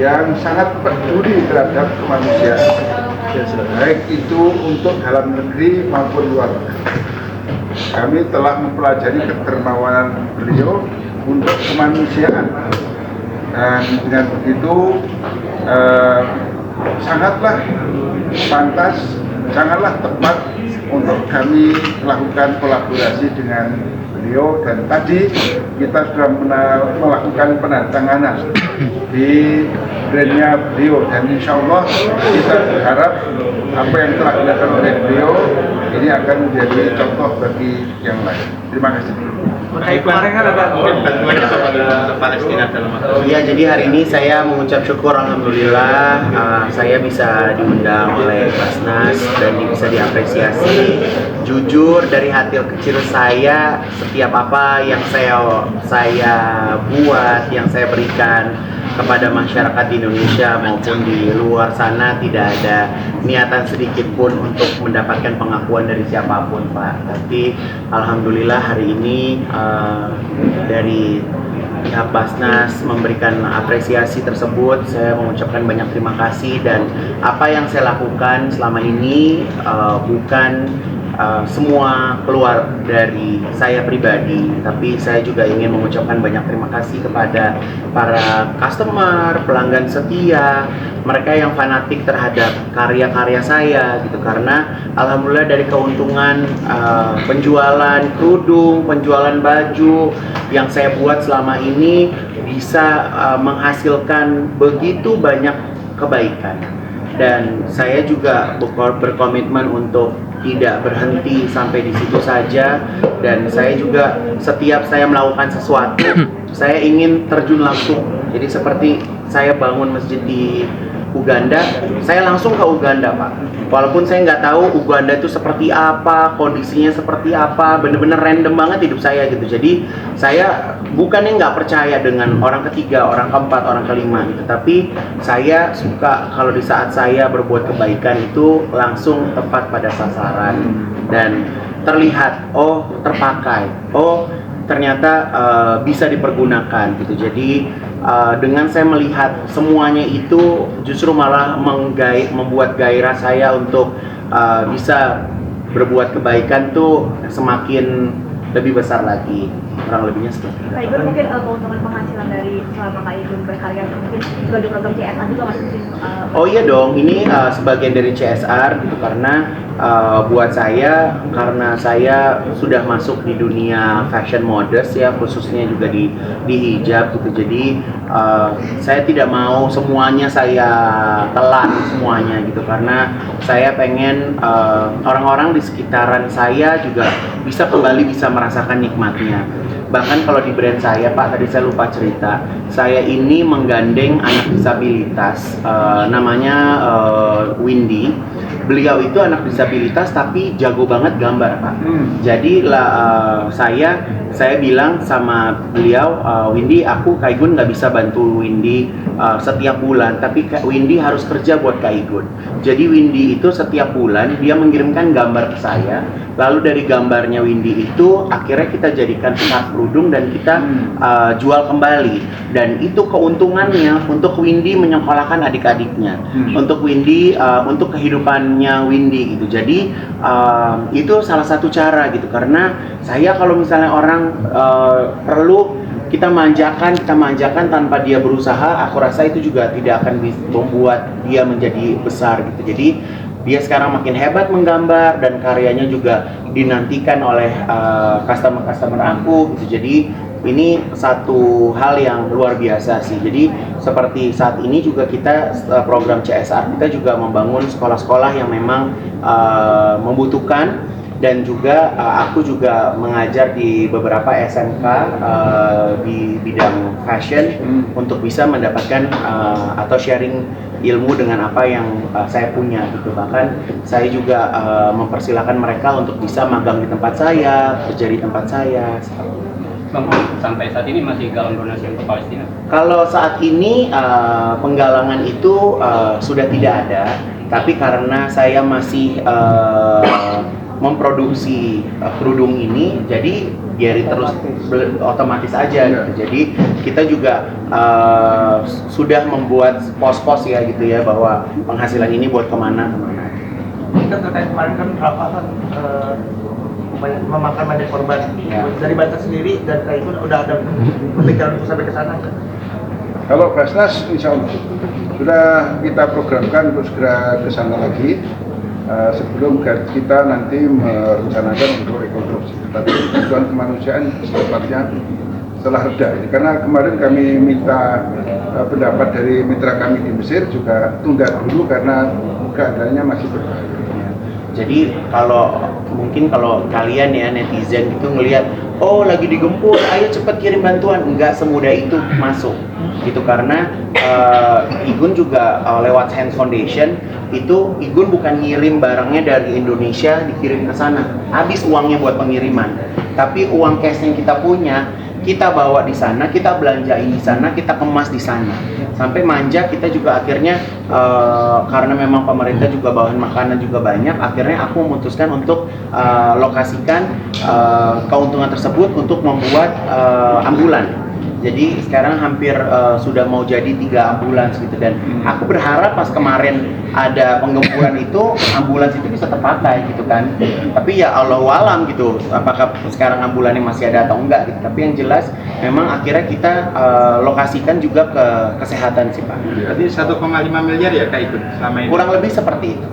yang sangat peduli terhadap kemanusiaan, baik itu untuk dalam negeri maupun luar negeri. Kami telah mempelajari kedermawanan beliau untuk kemanusiaan, dan dengan begitu sangatlah pantas, sangatlah tepat untuk kami melakukan kolaborasi dengan beliau. Dan tadi kita sudah melakukan penandatanganan di brandnya beliau, dan insya Allah kita berharap apa yang telah dilakukan oleh beliau ini akan menjadi contoh bagi yang lain. Terima kasih. Kemarin kan ada bantuannya kepada Palestina dalam waktu. Iya, jadi hari ini saya mengucap syukur, alhamdulillah saya bisa diundang oleh Basnas dan bisa diapresiasi. Jujur dari hati kecil saya, setiap apa yang saya buat, yang saya berikan kepada masyarakat di Indonesia maupun di luar sana, tidak ada niatan sedikit pun untuk mendapatkan pengakuan dari siapapun, Pak. Tapi alhamdulillah hari ini dari pihak Basnas memberikan apresiasi tersebut. Saya mengucapkan banyak terima kasih, dan apa yang saya lakukan selama ini bukan semua keluar dari saya pribadi, tapi saya juga ingin mengucapkan banyak terima kasih kepada para customer, pelanggan setia, mereka yang fanatik terhadap karya-karya saya gitu. Karena alhamdulillah dari keuntungan penjualan kerudung, penjualan baju yang saya buat selama ini bisa menghasilkan begitu banyak kebaikan. Dan saya juga berkomitmen untuk tidak berhenti sampai di situ saja, dan saya juga setiap saya melakukan sesuatu saya ingin terjun langsung. Jadi seperti saya bangun masjid di Uganda, saya langsung ke Uganda, Pak. Walaupun saya nggak tahu Uganda itu seperti apa, kondisinya seperti apa, bener-bener random banget hidup saya gitu. Jadi saya bukannya nggak percaya dengan orang ketiga, orang keempat, orang kelima gitu, tapi saya suka kalau di saat saya berbuat kebaikan itu langsung tepat pada sasaran dan terlihat, oh terpakai, oh ternyata bisa dipergunakan gitu. Jadi dengan saya melihat semuanya itu justru malah membuat gairah saya untuk bisa berbuat kebaikan tuh semakin lebih besar lagi. Kurang lebihnya seperti itu. Kak Igun, mungkin keuntungan penghasilan dari selama Kak Igun berkarya mungkin sebagai program CSR juga masih mungkin Oh iya dong, ini sebagian dari CSR gitu, karena buat saya, karena saya sudah masuk di dunia fashion modest ya, khususnya juga di hijab gitu. Jadi saya tidak mau semuanya saya telan semuanya gitu, karena saya pengen orang-orang di sekitaran saya juga bisa kembali bisa merasakan nikmatnya. Bahkan kalau di brand saya, Pak, tadi saya lupa cerita, saya ini menggandeng anak disabilitas, namanya Windy. Beliau itu anak disabilitas tapi jago banget gambar, Pak. Jadi saya bilang sama beliau, Windy, aku Kak Igun nggak bisa bantu Windy setiap bulan, tapi Windy harus kerja buat Kak Igun. Jadi Windy itu setiap bulan dia mengirimkan gambar ke saya, lalu dari gambarnya Windy itu akhirnya kita jadikan scarf kerudung dan kita jual kembali. Dan itu keuntungannya untuk Windy menyekolahkan adik-adiknya, untuk Windy, untuk kehidupannya Windy gitu. Jadi itu salah satu cara gitu, karena saya kalau misalnya orang perlu kita manjakan tanpa dia berusaha, aku rasa itu juga tidak akan membuat dia menjadi besar gitu. Jadi dia sekarang makin hebat menggambar dan karyanya juga dinantikan oleh customer aku gitu. Jadi ini satu hal yang luar biasa sih. Jadi seperti saat ini juga kita program CSR kita juga membangun sekolah-sekolah yang memang membutuhkan. Dan juga aku juga mengajar di beberapa SMK di bidang fashion untuk bisa mendapatkan atau sharing ilmu dengan apa yang saya punya gitu. Bahkan saya juga mempersilahkan mereka untuk bisa magang di tempat saya, kerja di tempat saya. Bang, sampai saat ini masih galang donasi untuk Palestina? Kalau saat ini penggalangan itu sudah tidak ada, tapi karena saya masih memproduksi kerudung ini, jadi biar terus otomatis aja gitu. Jadi kita juga sudah membuat pos-pos ya gitu ya, bahwa penghasilan ini buat kemana. Kan terkait kemarin kan Rafa kan memakan banyak korban dari Banten sendiri, dan itu udah ada pemikiran untuk sampai ke sana. Kalau Basnas insya Allah sudah kita programkan untuk segera ke sana lagi sebelum kita nanti merencanakan untuk rekonstruksi. Tapi kebutuhan kemanusiaan secepatnya setelah reda. Karena kemarin kami minta pendapat dari mitra kami di Mesir juga tunda dulu karena keadaannya masih berbahaya. Jadi mungkin kalau kalian ya netizen itu ngelihat, oh lagi digempur, ayo cepet kirim bantuan, nggak semudah itu masuk gitu. Karena Igun juga lewat Hands Foundation itu, Igun bukan ngirim barangnya dari Indonesia dikirim ke sana, habis uangnya buat pengiriman, tapi uang cash yang kita punya kita bawa di sana, kita belanjain di sana, kita kemas di sana. Sampai manja kita juga akhirnya karena memang pemerintah juga bawahan makanan juga banyak, akhirnya aku memutuskan untuk lokasikan keuntungan tersebut untuk membuat ambulan. Jadi sekarang hampir sudah mau jadi 3 ambulans gitu, dan aku berharap pas kemarin ada penggemburan itu ambulans itu bisa terpakai gitu kan. Tapi ya Allahu alam gitu, apakah sekarang ambulannya masih ada atau enggak gitu. Tapi yang jelas memang akhirnya kita lokasikan juga ke kesehatan sih Pak. Berarti 1,5 miliar ya Kak Igun selama ini? Kurang lebih seperti itu.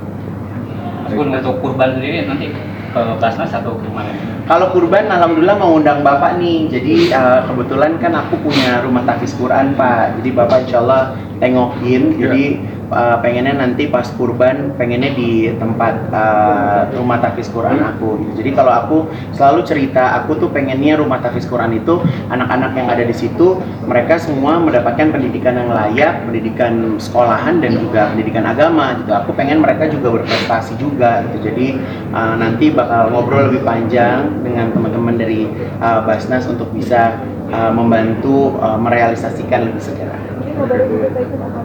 Untuk kurban sendiri nanti ke Basnas atau kemana? Kalau kurban, alhamdulillah mau undang Bapak nih. Jadi kebetulan kan aku punya rumah tahfiz Quran Pak. Jadi Bapak insya Allah tengokin. Jadi pengennya nanti pas kurban, pengennya di tempat rumah tahfiz Quran aku. Jadi kalau aku selalu cerita, aku tuh pengennya rumah tahfiz Quran itu anak-anak yang ada di situ, mereka semua mendapatkan pendidikan yang layak, pendidikan sekolahan dan juga pendidikan agama gitu. Aku pengen mereka juga berprestasi juga gitu. Jadi nanti bakal ngobrol lebih panjang dengan teman-teman dari Basnas untuk bisa membantu merealisasikan lebih segera. Mungkin kabar itu akan